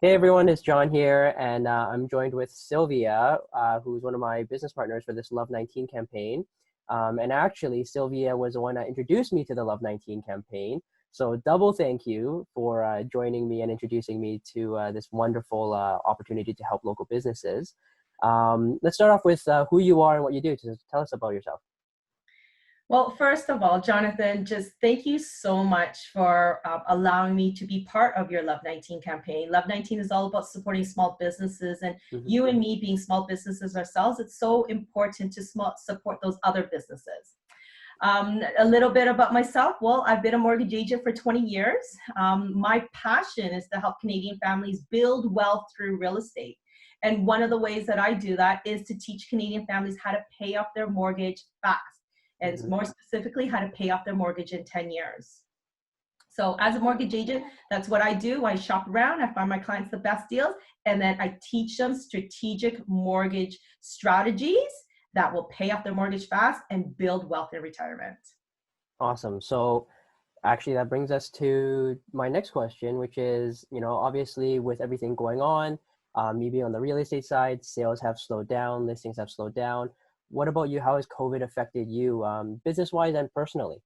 Hey everyone, it's John here, and I'm joined with Sylvia, who's one of my business partners for this Love-19 campaign. And actually, Sylvia was the one that introduced me to the Love-19 campaign. So double thank you for joining me and introducing me to this wonderful opportunity to help local businesses. Let's start off with who you are and what you do. Just tell us about yourself. Well, first of all, Jonathan, just thank you so much for allowing me to be part of your Love-19 campaign. Love-19 is all about supporting small businesses, and Hmm. you and me being small businesses ourselves, it's so important to support those other businesses. A little bit about myself. Well, I've been a mortgage agent for 20 years. My passion is to help Canadian families build wealth through real estate. And one of the ways that I do that is to teach Canadian families how to pay off their mortgage fast, and Hmm. more specifically, how to pay off their mortgage in 10 years. So as a mortgage agent, that's what I do. I shop around, I find my clients the best deals, and then I teach them strategic mortgage strategies that will pay off their mortgage fast and build wealth in retirement. Awesome. So actually, that brings us to my next question, which is, obviously with everything going on, maybe on the real estate side, sales have slowed down, listings have slowed down. What about you? How has COVID affected you, business-wise and personally?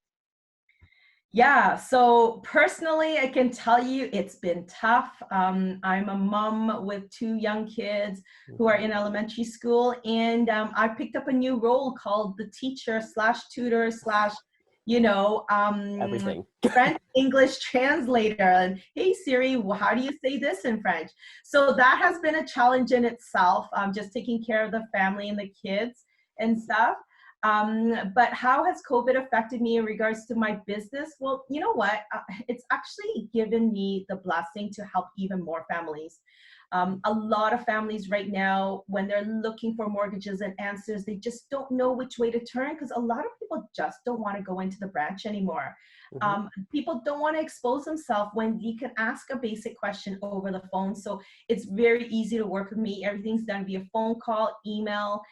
Yeah, so personally, I can tell you it's been tough. I'm a mom with two young kids who are Mhm. in elementary school, and I picked up a new role called the teacher slash tutor slash, you know, um, Everything. French English translator. And hey Siri, how do you say this in French? So that has been a challenge in itself, just taking care of the family and the kids and stuff. But how has COVID affected me in regards to my business? Well, you know what? It's actually given me the blessing to help even more families. A lot of families right now, when they're looking for mortgages and answers, they just don't know which way to turn because a lot of people just don't want to go into the branch anymore. Hmm. People don't want to expose themselves when you can ask a basic question over the phone. So it's very easy to work with me. Everything's done via phone call, email.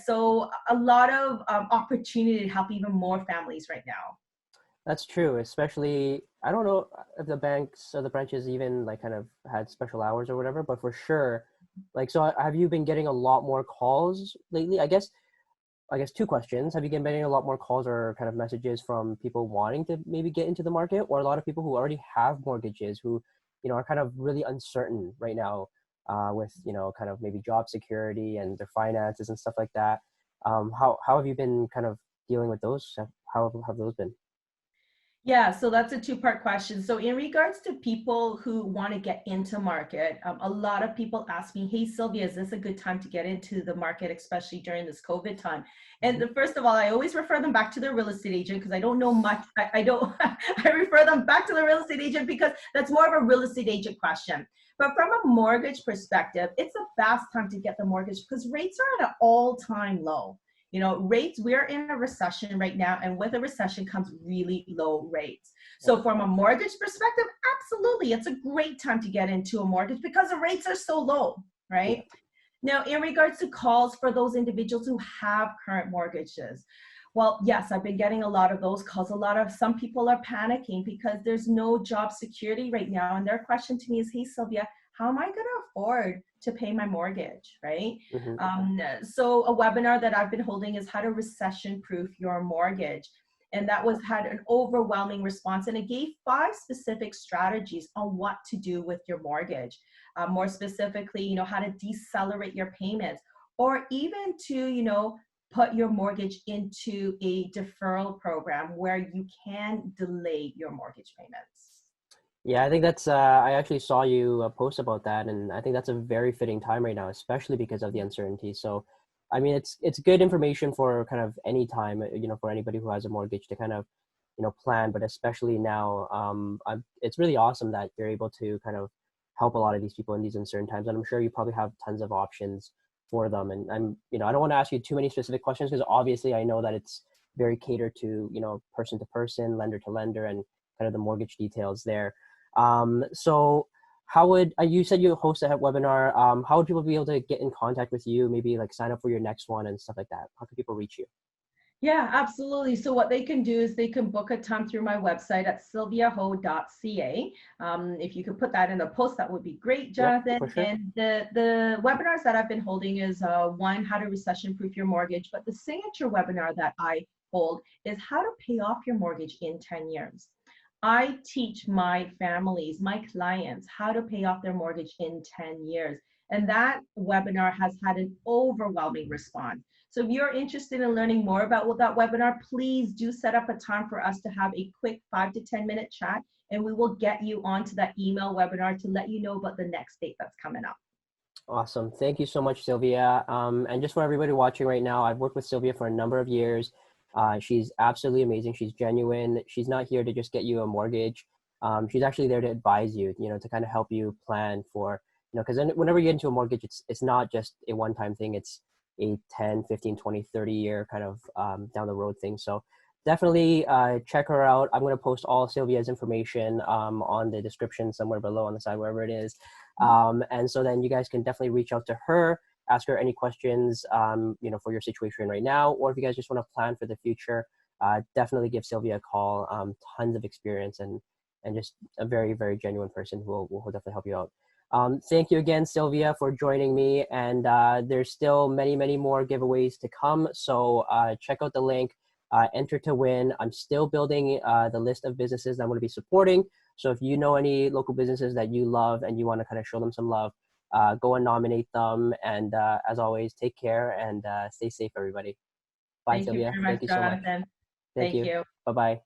So a lot of opportunity to help even more families right now. That's true, especially I don't know if the banks or the branches even like kind of had special hours or whatever, but for sure, like so have you been getting a lot more calls lately? I guess two questions. Have you been getting a lot more calls or kind of messages from people wanting to maybe get into the market, or a lot of people who already have mortgages who, are kind of really uncertain right now with, kind of maybe job security and their finances and stuff like that. How have you been kind of dealing with those? How have those been? Yeah, so that's a two-part question. So in regards to people who want to get into market, a lot of people ask me, "Hey Sylvia, is this a good time to get into the market, especially during this COVID time?" And Hmm. first of all, I always refer them back to their real estate agent because I don't know much. I don't. I refer them back to the real estate agent because that's more of a real estate agent question. But from a mortgage perspective, it's a fast time to get the mortgage because rates are at an all-time low. Rates, we're in a recession right now, and with a recession comes really low rates. So from a mortgage perspective, absolutely, it's a great time to get into a mortgage because the rates are so low, Yeah. right? Now, in regards to calls for those individuals who have current mortgages, well, yes, I've been getting a lot of those calls. Some people are panicking because there's no job security right now. And their question to me is, "Hey, Sylvia, how am I going to afford to pay my mortgage?" Right? Hmm. So a webinar that I've been holding is how to recession proof your mortgage. And that was had an overwhelming response. And it gave 5 specific strategies on what to do with your mortgage. More specifically, how to decelerate your payments, or even to, put your mortgage into a deferral program where you can delay your mortgage payments. Yeah, I think that's I actually saw you post about that, and I think that's a very fitting time right now, especially because of the uncertainty. So, I mean, it's good information for kind of any time, for anybody who has a mortgage to kind of, plan, but especially now, it's really awesome that you're able to kind of help a lot of these people in these uncertain times, and I'm sure you probably have tons of options for them. And I don't want to ask you too many specific questions because obviously I know that it's very catered to, person to person, lender to lender, and kind of the mortgage details there. So how would you said you host a webinar? How would people be able to get in contact with you? Maybe like sign up for your next one and stuff like that. How can people reach you? Yeah, absolutely. So what they can do is they can book a time through my website at sylviaho.ca. If you could put that in the post, that would be great, Yep, Jonathan. for sure. And the webinars that I've been holding is one, how to recession proof your mortgage. But the signature webinar that I hold is how to pay off your mortgage in 10 years. I teach my families, my clients, how to pay off their mortgage in 10 years. And that webinar has had an overwhelming response. So if you're interested in learning more about what that webinar, please do set up a time for us to have a quick 5 to 10 minute chat, and we will get you onto that email webinar to let you know about the next date that's coming up. Awesome. Thank you so much, Sylvia. And just for everybody watching right now, I've worked with Sylvia for a number of years. She's absolutely amazing. She's genuine. She's not here to just get you a mortgage. She's actually there to advise you, to kind of help you plan for, because whenever you get into a mortgage, it's not just a one-time thing. It's a 10, 15, 20, 30 year kind of down the road thing. So definitely check her out. I'm going to post all Sylvia's information on the description somewhere below on the side, wherever it is. And so then you guys can definitely reach out to her, ask her any questions, for your situation right now, or if you guys just want to plan for the future, definitely give Sylvia a call. Tons of experience and just a very, very genuine person who will definitely help you out. Thank you again, Sylvia, for joining me. And there's still many, many more giveaways to come. So check out the link, enter to win. I'm still building the list of businesses that I'm going to be supporting. So if you know any local businesses that you love and you want to kind of show them some love, go and nominate them. And as always, take care and stay safe, everybody. Bye, Thank you Sylvia. very much, Thank you so much. Jonathan. Thank Thank you. you. Bye-bye.